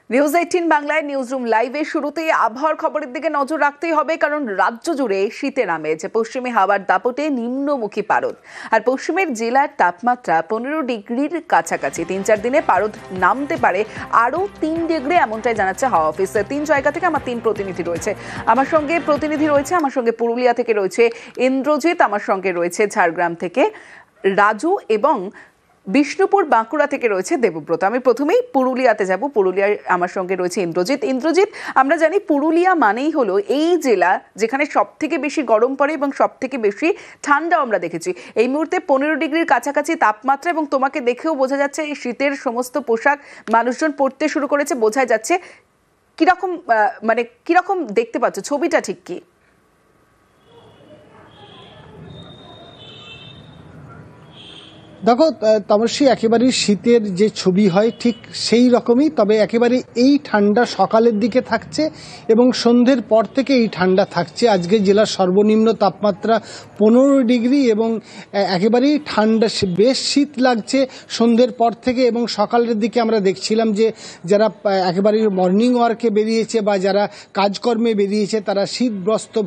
News 18 বাংলায় newsroom লাইভে শুরুতেই আবহাওয়ার খবরের দিকে নজর রাখতেই হবে, কারণ রাজ্য জুড়ে শীতের আমেজ। পশ্চিমী হাওয়ার দাপটে নিম্নমুখী পারদ, আর পশ্চিমের জেলার তাপমাত্রা 15 ডিগ্রির কাছাকাছি। 3-4 দিনে পারদ নামতে পারে আরো 3 ডিগ্রি, এমনটাই জানাচ্ছে হাওয়া অফিস। 3 জায়গা থেকে আমার 3 প্রতিনিধি রয়েছে। আমার সঙ্গে পুরুলিয়া থেকে রয়েছে ইন্দ্রজিৎ, আমার সঙ্গে রয়েছে ঝাড়গ্রাম থেকে রাজু এবং বিষ্ণুপুর বাঁকুড়া থেকে রয়েছে দেবব্রত। আমি প্রথমেই পুরুলিয়াতে যাব। পুরুলিয়ায় আমার সঙ্গে রয়েছে ইন্দ্রজিৎ, আমরা জানি পুরুলিয়া মানেই হলো এই জেলা যেখানে সব থেকে বেশি গরম পড়ে এবং সব থেকে বেশি ঠান্ডাও আমরা দেখেছি। এই মুহূর্তে 15 ডিগ্রির কাছাকাছি তাপমাত্রা, এবং তোমাকে দেখেও বোঝা যাচ্ছে এই শীতের সমস্ত পোশাক মানুষজন পরতে শুরু করেছে। বোঝা যাচ্ছে কিরকম দেখতে পাচ্ছ, ছবিটা ঠিক কি? দেখো তমস্বী, একেবারেই শীতের যে ছবি হয় ঠিক সেই রকমই, তবে একেবারে এই ঠান্ডা সকালের দিকে থাকছে এবং সন্ধ্যের পর থেকে এই ঠান্ডা থাকছে। আজকে জেলার সর্বনিম্ন তাপমাত্রা 15 ডিগ্রি এবং একেবারেই ঠান্ডা, বেশ শীত লাগছে সন্ধ্যের পর থেকে। এবং সকালের দিকে আমরা দেখছিলাম যে যারা একেবারেই মর্নিং ওয়ার্কে বেরিয়েছে বা যারা কাজকর্মে বেরিয়েছে তারা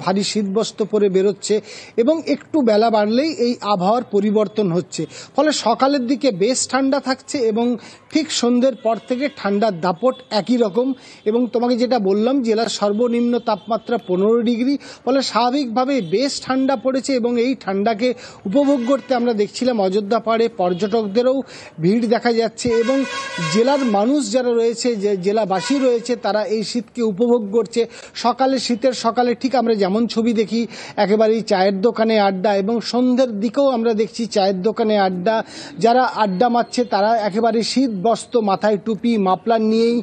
ভারী শীতবস্ত্র পরে বেরোচ্ছে, এবং একটু বেলা বাড়লেই এই আবহাওয়ার পরিবর্তন হচ্ছে। ফলে সকালের দিকে বেশ ঠান্ডা থাকছে এবং ঠিক সন্ধ্যের পর থেকে ঠান্ডার দাপট একই রকম। এবং তোমাকে যেটা বললাম, জেলার সর্বনিম্ন তাপমাত্রা 15 ডিগ্রি, ফলে স্বাভাবিকভাবে বেশ ঠান্ডা পড়েছে। এবং এই ঠান্ডাকে উপভোগ করতে আমরা দেখছিলাম অযোধ্যা পাহাড়ে পর্যটকদেরও ভিড় দেখা যাচ্ছে, এবং জেলার মানুষ যারা রয়েছে, যে জেলাবাসী রয়েছে, তারা এই শীতকে উপভোগ করছে। শীতের সকালে ঠিক আমরা যেমন ছবি দেখি একেবারেই চায়ের দোকানে আড্ডা, এবং সন্ধ্যের দিকেও আমরা দেখছি চায়ের দোকানে আড্ডা। যারা আড্ডা মারছে তারা একেবারে শীত বস্ত্র, মাথায় টুপি, মাফলার নিয়েই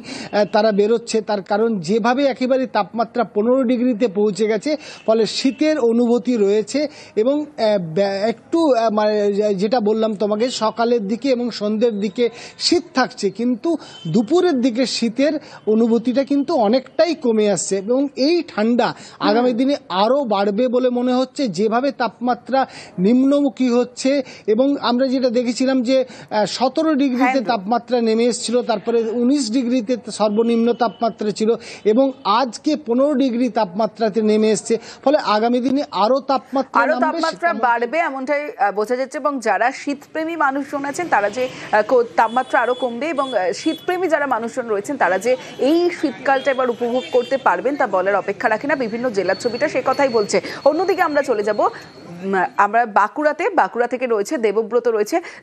তারা বেরোচ্ছে। তার কারণ যেভাবে একেবারে তাপমাত্রা 15 ডিগ্রিতে পৌঁছে গেছে, ফলে শীতের অনুভূতি রয়েছে। এবং একটু যেটা বললাম তোমাকে, সকালের দিকে এবং সন্ধ্যের দিকে শীত থাকছে, কিন্তু দুপুরের দিকে শীতের অনুভূতিটা কিন্তু অনেকটাই কমে আসছে। এবং এই ঠান্ডা আগামী দিনে আরও বাড়বে বলে মনে হচ্ছে, যেভাবে তাপমাত্রা নিম্নমুখী হচ্ছে। এবং আমরা যেটা দেখেছিলাম যে 17 ডিগ্রিতে তাপমাত্রা নেমে এসেছিল, তারপরে 19 ডিগ্রিতে সর্বনিম্ন তাপমাত্রা ছিল, এবং আজকে 15 ডিগ্রি তাপমাত্রাতে নেমে এসছে। ফলে আগামী দিনে আরো তাপমাত্রা বাড়বে এমনটাই বোঝা যাচ্ছে। এবং যারা শীতপ্রেমী মানুষজন আছেন তারা যে তাপমাত্রা আরো কমবে, এবং শীতপ্রেমী যারা মানুষজন রয়েছেন তারা যে এই শীতকালটা এবার উপভোগ করতে পারবেন তা বলার অপেক্ষা রাখে না। বিভিন্ন জেলার ছবিটা সে কথাই বলছে। অন্যদিকে আমরা চলে যাব, আমরা বাঁকুড়া থেকে রয়েছে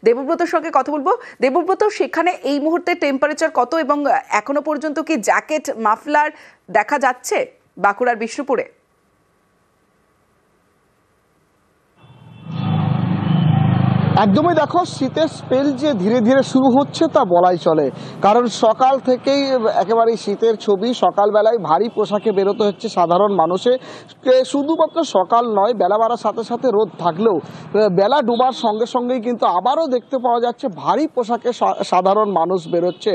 দেবব্রতর সঙ্গে কথা বলবো। দেবব্রত, সেখানে এই মুহূর্তে টেম্পারেচার কত, এবং এখনো পর্যন্ত কি জ্যাকেট, মাফলার দেখা যাচ্ছে বাঁকুড়ার বিষ্ণুপুরে? একদমই, দেখো শীতের স্পেল যে ধীরে ধীরে শুরু হচ্ছে তা বলাই চলে, কারণ সকাল থেকেই একেবারে শীতের ছবি। সকালবেলায় ভারী পোশাকে বেরোতে হচ্ছে সাধারণ মানুষের। শুধুমাত্র সকাল নয়, বেলা বাড়ার সাথে সাথে রোদ থাকলেও বেলা ডোবার সঙ্গে সঙ্গেই কিন্তু আবারও দেখতে পাওয়া যাচ্ছে ভারী পোশাকে সাধারণ মানুষ বেরোচ্ছে।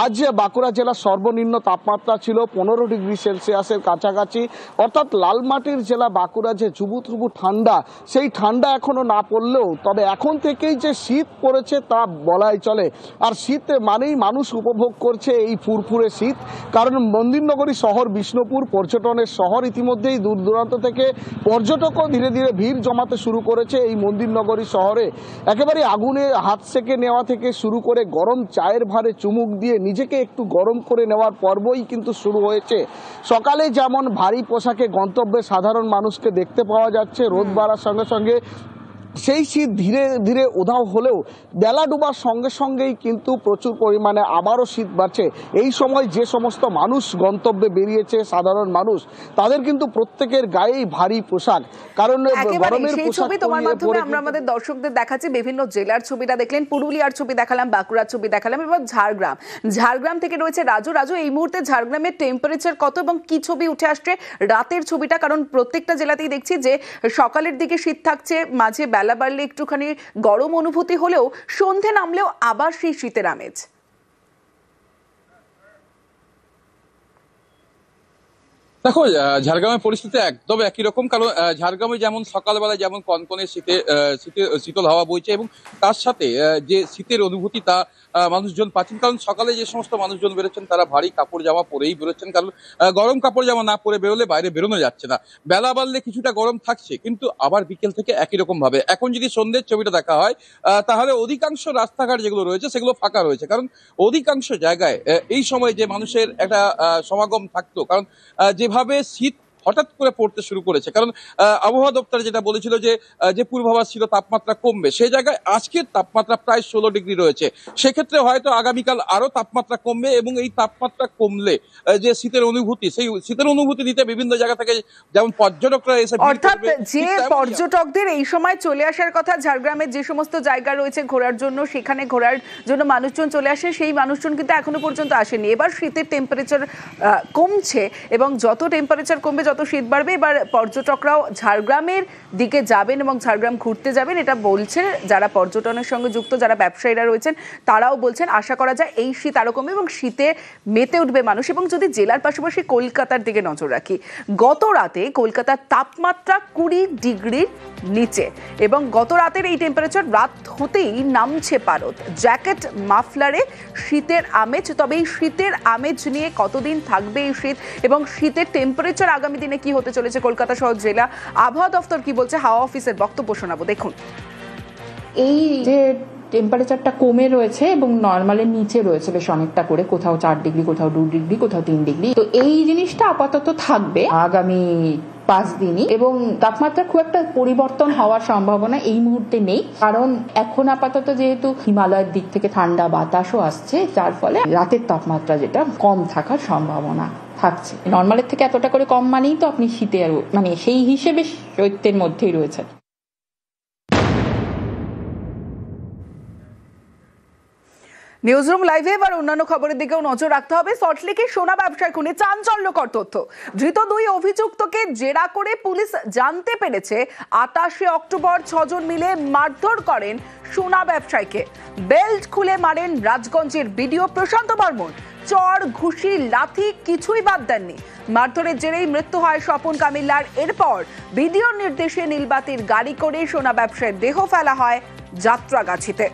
আজ বাঁকুড়া জেলার সর্বনিম্ন তাপমাত্রা ছিল 15 ডিগ্রি সেলসিয়াসের কাছাকাছি, অর্থাৎ লালমাটির জেলা বাঁকুড়া যে চুবুথুবু ঠান্ডা, সেই ঠান্ডা এখনো না পড়লেও তবে এখন থেকেই যে শীত পড়েছে তা বলাই চলে। আর শীত মানেই মানুষ উপভোগ করছে এই ফুরফুরে শীত, কারণ মন্দিরনগরী শহর বিষ্ণুপুর পর্যটনের শহর। ইতিমধ্যেই দূর দূরান্ত থেকে পর্যটকও ধীরে ধীরে ভিড় জমাতে শুরু করেছে এই মন্দিরনগরী শহরে। একেবারে আগুনে হাত সেকে নেওয়া থেকে শুরু করে গরম চায়ের ভারে চুমুক দিয়ে নিজেকে একটু গরম করে নেওয়ার পর্বই কিন্তু শুরু হয়েছে। সকালে যেমন ভারী পোশাকে গন্তব্যে সাধারণ মানুষকে দেখতে পাওয়া যাচ্ছে, রোদ বাড়ার সঙ্গে সঙ্গে সেই শীত ধীরে ধীরে উধাও হলেও বেলা ডুবার সঙ্গে সঙ্গেই কিন্তু প্রচুর পরিমাণে আবারও শীত বাড়ছে। এই সময় যে সমস্ত মানুষ গন্তব্যে বেরিয়েছে, সাধারণ মানুষ, তাদের কিন্তু প্রত্যেকের গায়েই ভারী পোশাক, কারণ গরমের পোশাক। তোমার মাধ্যমে আমরা আমাদের দর্শকদের দেখাচ্ছি বিভিন্ন জেলার ছবিটা দেখলেন, পুরুলিয়ার ছবি দেখালাম, বাঁকুড়ার ছবি দেখালাম, এবার ঝাড়গ্রাম থেকে রয়েছে রাজু, এই মুহূর্তে ঝাড়গ্রামের টেম্পারেচার কত এবং কি ছবি উঠে আসছে রাতের ছবিটা? কারণ প্রত্যেকটা জেলাতেই দেখছি যে সকালের দিকে শীত থাকছে, মাঝে বেলা বাড়লে একটুখানি গরম অনুভূতি হলেও সন্ধে নামলেও আবার সেই শীতের আমেজ। দেখো, ঝাড়গ্রামের পরিস্থিতি একদম একই রকম। কারণ ঝাড়গ্রামে যেমন সকালবেলা যেমন কনকনে শীতল হাওয়া বইছে, এবং তার সাথে যে শীতের অনুভূতি তা মানুষজন পাচ্ছেন। কারণ সকালে যে সমস্ত মানুষজন বেরোচ্ছেন তারা ভারী কাপড় জামা পরেই বেরোচ্ছেন, কারণ গরম কাপড় জামা না পরে বেরোলে বাইরে বেরোনো যাচ্ছে না। বেলা বাড়লে কিছুটা গরম থাকছে, কিন্তু আবার বিকেল থেকে একই রকম ভাবে। এখন যদি সন্ধ্যের ছবিটা দেখা হয় তাহলে অধিকাংশ রাস্তাঘাট যেগুলো রয়েছে সেগুলো ফাঁকা রয়েছে, কারণ অধিকাংশ জায়গায় এই সময় যে মানুষের একটা সমাগম থাকতো। কারণ যেভাবে শীত হঠাৎ করে পড়তে শুরু করেছে, কারণ আবহাওয়া দপ্তর যেটা বলেছিল যে পূর্বাভাস ছিল তাপমাত্রা কমবে, সেই জায়গায় আজকের তাপমাত্রা প্রায় 16 ডিগ্রি রয়েছে। সেক্ষেত্রে হয়তো আগামীকাল আরো তাপমাত্রা কমবে, এবং এই তাপমাত্রা কমলে যে শীতের অনুভূতি, সেই শীতের অনুভূতি দিতে বিভিন্ন জায়গা থেকে যেমন পর্যটকরা এসে ভিড় অর্থাৎ করবে, যে ঠিক তেমনই পর্যটকদের এই সময় চলে আসার কথা, ঝাড়গ্রামের যে সমস্ত জায়গা রয়েছে ঘোরার জন্য, সেখানে ঘোরার জন্য মানুষজন চলে আসে, সেই মানুষজন কিন্তু এখনো পর্যন্ত আসেনি। এবার শীতের টেম্পারেচার কমছে, এবং যত টেম্পারেচার কমবে, যত শীত বাড়বে, এবার পর্যটকরাও ঝাড়গ্রামের দিকে যাবেন এবং ঝাড়গ্রাম ঘুরতে যাবেন, এটা বলছে যারা পর্যটনের সঙ্গে যুক্ত, যারা ব্যবসায়ীরা রয়েছেন তারাও বলছেন। আশা করা যায় এই শীত আরো কমবে এবং শীতে মেতে উঠবে মানুষ। এবং যদি জেলার পাশাপাশি কলকাতার দিকে নজর রাখি, গত রাতে কলকাতার তাপমাত্রা 20 ডিগ্রির নিচে, এবং গত রাতের এই টেম্পারেচার রাত হতেই নামছে পারদ। জ্যাকেট মাফলারে শীতের আমেজ। তবে এই শীতের আমেজ নিয়ে কতদিন থাকবে এই শীত, এবং শীতের টেম্পারেচার আগামী দিনে কি হতে চলেছে কলকাতা সহ জেলা আবহাওয়া দফতর কি বলছে, হাওয়া অফিসের বক্তব্য শোনাবো, দেখুন। এই যে টেম্পারেচারটা কমে রয়েছে এবং নর্মালের নিচে রয়েছে বেশ অনেকটা করে, কোথাও 4 ডিগ্রি, কোথাও 2 ডিগ্রি, কোথাও 3 ডিগ্রি। তো এই জিনিসটা আপাতত থাকবে আগামী 5 দিনই, এবং তাপমাত্রা খুব একটা পরিবর্তন হওয়ার সম্ভাবনা এই মুহূর্তে নেই, কারণ এখন আপাতত যেহেতু হিমালয়ের দিক থেকে ঠান্ডা বাতাসও আসছে, যার ফলে রাতের তাপমাত্রা যেটা কম থাকার সম্ভাবনা থাকছে। নর্মালের থেকে এতটা করে কম মানেই তো আপনি শীতে মানে সেই হিসেবে শৈত্যের মধ্যেই রয়েছে। নিউজরুম লাইভে এবার অন্যান্য খবরের দিকেও নজর রাখতে হবে। সল্টলেকের সোনা ব্যবসায় খুনে চাঞ্চল্যকর তথ্য। ধৃত 2 অভিযুক্তকে জেরা করে পুলিশ জানতে পেরেছে 28 অক্টোবর 6 জন মিলে মারধর করেন সোনা ব্যবসায়ীকে। বেল্ট খুলে মারেন রাজগঞ্জের বিডিও প্রশান্ত বর্মন। চর, ঘুষি, লাথি কিছুই বাদ দেননি। মারধরের জেরেই মৃত্যু হয় স্বপন কামিল্লার। এরপর বিডিওর নির্দেশে নীলবাতির গাড়ি করে সোনা ব্যবসায়ীর দেহ ফেলা হয় যাত্রাগাছিতে।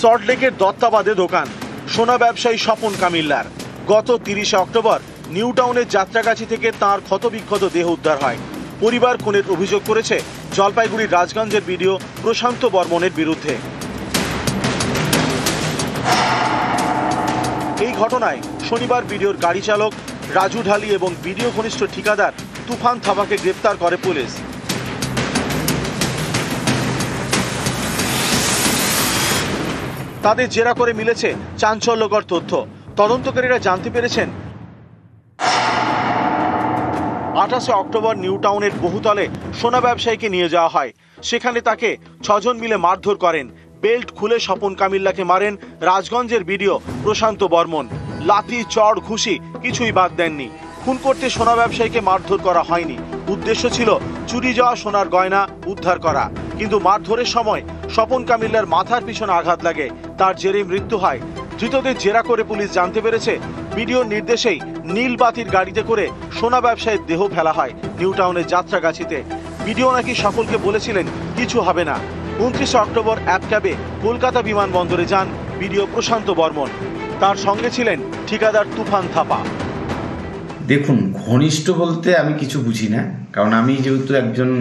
সল্টলেকের দত্তাবাদে দোকান সোনা ব্যবসায়ী স্বপন কামিল্লার। গত 30 অক্টোবর নিউ টাউনের যাত্রাগাছি থেকে তাঁর ক্ষতবিক্ষত দেহ উদ্ধার হয়। পরিবার খুনের অভিযোগ করেছে জলপাইগুড়ির রাজগঞ্জের বিডিও প্রশান্ত বর্মনের বিরুদ্ধে। এই ঘটনায় শনিবার বিডিওর গাড়ি চালক রাজু ঢালি এবং বিডিও ঘনিষ্ঠ ঠিকাদার তুফান থাপাকে গ্রেপ্তার করে পুলিশ। তাদের জেরা করে মিলেছে চাঞ্চল্যকর তথ্য। তদন্তকারীরা জানতে পেরেছেন 28 অক্টোবর নিউ টাউনের বহুতলে সোনা ব্যবসায়ীকে নিয়ে যাওয়া হয়। সেখানে তাকে 6 জন মিলে মারধর করেন। বেল্ট খুলে স্বপন কামিল্লাকে মারেন রাজগঞ্জের বিডিও প্রশান্ত বর্মন। লাথি, চড়, ঘুষি কিছুই বাদ দেননি। খুন করতে সোনা ব্যবসায়ীকে মারধর করা হয়নি। উদ্দেশ্য ছিল চুরি যাওয়া সোনার গয়না উদ্ধার করা। কিন্তু মারধরের সময় স্বপন কামিল্লার মাথার পিছনে আঘাত লাগে, তার জেরে মৃত্যু হয়। ধৃতদের জেরা করে পুলিশ জানতে পেরেছে বিডিওর নির্দেশেই নীলবাতির গাড়িতে করে সোনা ব্যবসায়ীর দেহ ফেলা হয় নিউ টাউনের যাত্রাগাছিতে। বিডিও নাকি সকলকে বলেছিলেন কিছু হবে না। 29 অক্টোবর অ্যাপ ক্যাবে কলকাতা বিমানবন্দরে যান বিডিও প্রশান্ত বর্মন। তার সঙ্গে ছিলেন ঠিকাদার তুফান থাপা। দেখুন, ঘনিষ্ঠ বলতে আমি কিছু বুঝি না, কারণ আমি যেহেতু একজন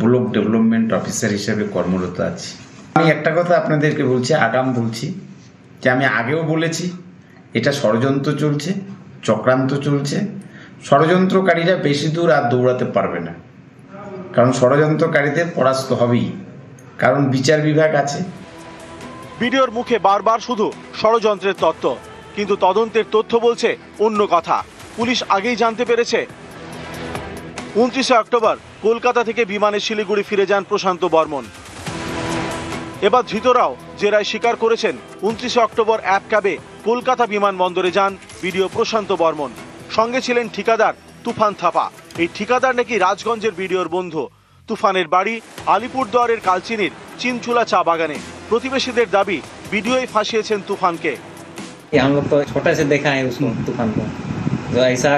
ব্লক ডেভেলপমেন্ট অফিসার হিসেবে কর্মরত আছি। আমি একটা কথা আপনাদেরকে বলছি, আগাম বলছি, যে আমি আগেও বলেছি এটা ষড়যন্ত্র চলছে, চক্রান্ত চলছে। ষড়যন্ত্রকারীরা বেশি দূর আর দৌড়াতে পারবে না, কারণ ষড়যন্ত্রকারীদের পরাস্ত হবেই, কারণ বিচার বিভাগ আছে। বিডিওর মুখে বারবার শুধু ষড়যন্ত্রের তত্ত্ব, কিন্তু তদন্তের তথ্য বলছে অন্য কথা। পুলিশ আগেই জানতে পেরেছে 29 অক্টোবর কলকাতা থেকে বিমানে শিলিগুড়ি ফিরে যান প্রশান্ত বর্মন। এবার ধৃতরাও জেরায় স্বীকার করেছেন 29 অক্টোবর অ্যাপ ক্যাবে কলকাতা বিমানবন্দরে যান বিডিও প্রশান্ত বর্মন। সঙ্গে ছিলেন ঠিকাদার তুফান থাপা। এই ঠিকাদার নাকি রাজগঞ্জের বিডিওর বন্ধু। তুফানের বাড়ি আলিপুরদুয়ারের কালচিনির চিনচুলা চা বাগানে। প্রতিবেশীদের দাবি বিডিওই ফাঁসিয়েছেন তুফানকে। हम लोग तो छोटे से देखा है उसको, तूफान को, जो ऐसा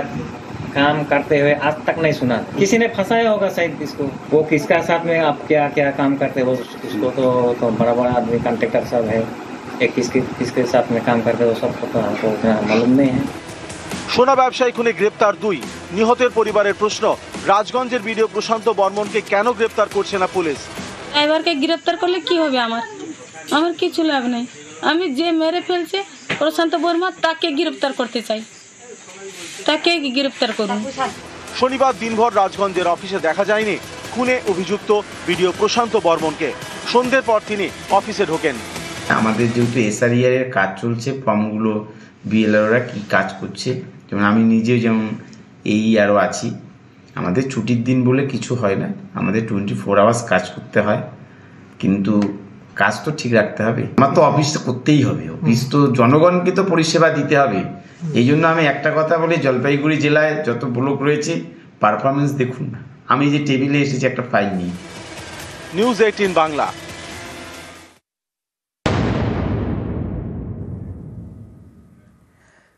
काम करते हुए आज तक नहीं सुना। किसी ने फंसाया होगा शायद इसको। वो किसका साथ में आप क्या क्या काम करते हो उसको तो बड़ा बड़ा आदमी कॉन्ट्रैक्टर सब है, एक किसके साथ में काम करते हो सबको तो हमको उतना मालूम नहीं है। সোনা ব্যবসায়ী খুনে গ্রেপ্তার 2। নিহতের পরিবারের প্রশ্ন, রাজগঞ্জের বিডিও প্রশান্ত বর্মনকে কেন গ্রেপ্তার করছে না পুলিশ? ড্রাইভারকে গ্রেপ্তার করলে কি হবে? আমার কিছু লাভ নেই। আমি যে মেরে ফেলছে প্রশান্ত বর্মা তাকে গ্রেপ্তার করতে চাই, তাকে গ্রেপ্তার করুন। শনিবার দিনভর রাজগঞ্জের অফিসে দেখা যায়নি খুনে অভিযুক্ত বিডিও প্রশান্ত বর্মনকে। সন্ধ্যের পর তিনি অফিসে ঢোকেন। আমাদের যেহেতু এসআরইআর এর কাজ চলছে, ফর্মগুলো বিএলআররা কি কাজ করছে, যেমন আমি নিজেও যেমন আরও আছি, আমাদের ছুটির দিন বলে কিছু হয় না, আমাদের 24 আওয়ার্স কাজ করতে হয়, কিন্তু কাজ তো ঠিক রাখতে হবে। আমার তো অফিস করতেই হবে, অফিস তো জনগণকে তো পরিষেবা দিতে হবে। এই জন্য আমি একটা কথা বলি, জলপাইগুড়ি জেলায় যত ব্লক রয়েছে পারফরমেন্স দেখুন না। আমি যে টেবিলে এসেছি একটা ফাইল নিই। নিউজ 18 বাংলা।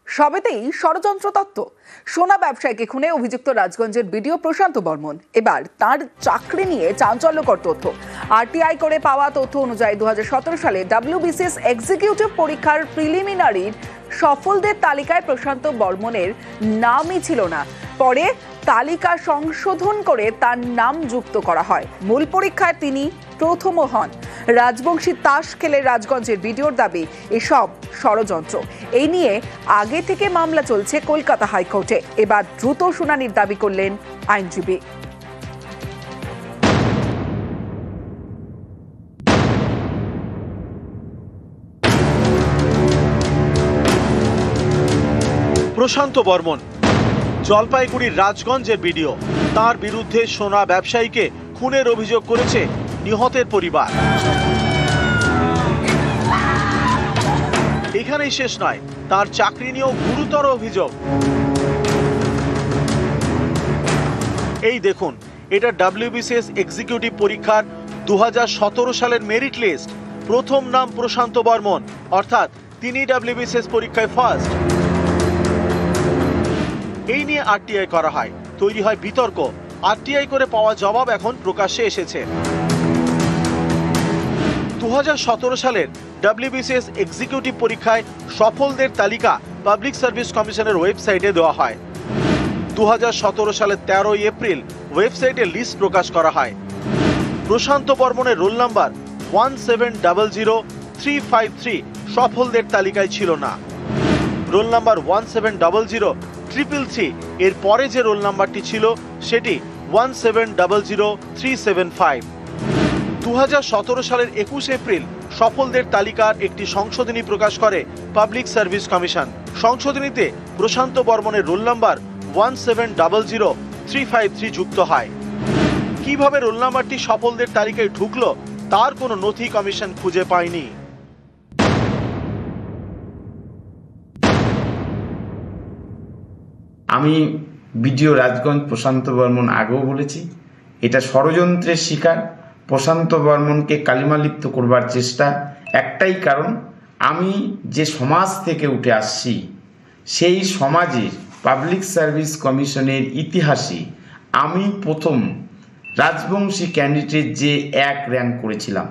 সবেতেই ষড়যন্ত্র তত্ত্ব। সোনা ব্যবসায়ীকে খুনে অভিযুক্ত রাজগঞ্জের বিডিও প্রশান্ত বর্মন। এবার তার চাকরি নিয়ে চাঞ্চল্যকর তথ্য। আরটিআই করে পাওয়া তথ্য অনুযায়ী 2017 সালে WBCS এক্সিকিউটিভ পরীক্ষার প্রিলিমিনারির সফলদের তালিকায় প্রশান্ত বর্মনের নামই ছিল না। পরে তালিকা সংশোধন করে তার নাম যুক্ত করা হয়। মূল পরীক্ষায় তিনি প্রথমও হন। রাজবংশী তাস খেলে রাজগঞ্জের বিডিওর দাবি এসব ষড়যন্ত্র। এই নিয়ে আগে থেকে মামলা চলছে কলকাতা হাইকোর্টে। এবার দ্রুত শুনানির দাবি করলেন আইনজীবী। প্রশান্ত বর্মন জলপাইগুড়ির রাজগঞ্জের বিডিও। তার বিরুদ্ধে সোনা ব্যবসায়ীকে খুনের অভিযোগ করেছে নিহতের পরিবার। এখানেই শেষ নয়, তার চাকরি নিয়েও গুরুতর অভিযোগ। এই দেখুন, এটা WBCS এক্সিকিউটিভ পরীক্ষার 2017 সালের মেরিট লিস্ট। প্রথম নাম প্রশান্ত বর্মন, অর্থাৎ তিনি WBCS পরীক্ষায় ফার্স্ট। এই নিয়ে আরটিআই করা হয়, তৈরি হয় বিতর্ক। আরটিআই করে পাওয়া জবাব এখন প্রকাশ্যে এসেছে। 2017 সালের WBCS এক্সিকিউটিভ পরীক্ষায় সফলদের তালিকা পাবলিক সার্ভিস কমিশনের ওয়েবসাইটে দেওয়া হয়। 2017 সালের 13 এপ্রিল ওয়েবসাইটে লিস্ট প্রকাশ করা হয়। প্রশান্ত বর্মনের রোল নাম্বার 1700353 সফলদের তালিকায় ছিল না। রোল নাম্বার 1700333 এর পরে যে রোল নাম্বারটি ছিল সেটি 1700375। 2017 সালের 21 এপ্রিল সফলদের তালিকার একটি সংশোধনী প্রকাশ করে পাবলিক সার্ভিস কমিশন। সংশোধনীতে প্রশান্ত বর্মনের রোল নাম্বার 1700353 যুক্ত হয়। কিভাবে রোল নাম্বারটি সফলদের তালিকায় ঢুকলো তার কোনো নথি কমিশন খুঁজে পায়নি। আমি বিডিও রাজগঞ্জ প্রশান্ত বর্মন আগেও বলেছি, এটা ষড়যন্ত্রের শিকার। প্রশান্ত বর্মনকে কালিমালিপ্ত করবার চেষ্টা। একটাই কারণ, আমি যে সমাজ থেকে উঠে আসছি সেই সমাজের পাবলিক সার্ভিস কমিশনের ইতিহাসে আমি প্রথম রাজবংশী ক্যান্ডিডেট যে 1 র্যাঙ্ক করেছিলাম।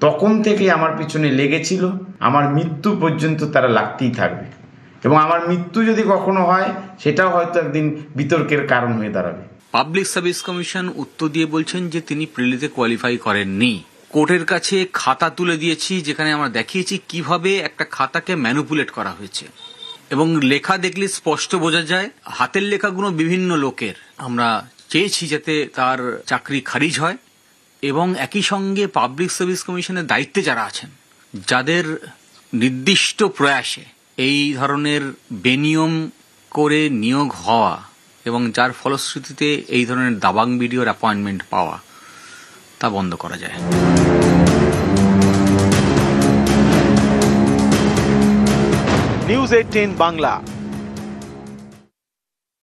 তখন থেকে আমার পিছনে লেগেছিল, আমার মৃত্যু পর্যন্ত তারা লাগতেই থাকবে, এবং আমার মৃত্যু যদি কখনো হয় সেটাও হয়তো একদিন বিতর্কের কারণ হয়ে দাঁড়াবে। পাবলিক সার্ভিস কমিশন উত্তর দিয়ে বলছেন যে তিনি প্রিলিতে কোয়ালিফাই করেননি। কোর্টের কাছে খাতা তুলে দিয়েছি, যেখানে আমরা দেখিয়েছি কিভাবে একটা খাতাকে ম্যানিপুলেট করা হয়েছে, এবং লেখা দেখলে স্পষ্ট বোঝা যায় হাতের লেখাগুলো বিভিন্ন লোকের। আমরা চেয়েছি যাতে তার চাকরি খারিজ হয়, এবং একই সঙ্গে পাবলিক সার্ভিস কমিশনের দায়িত্বে যারা আছেন, যাদের নির্দিষ্ট প্রয়াসে এই ধরনের বেনিয়ম করে নিয়োগ হওয়া এবং যার ফলশ্রুতিতে এই ধরনের দাবাং বিডিওর অ্যাপয়েন্টমেন্ট পাওয়া, তা বন্ধ করা যায়। নিউজ 18 বাংলা।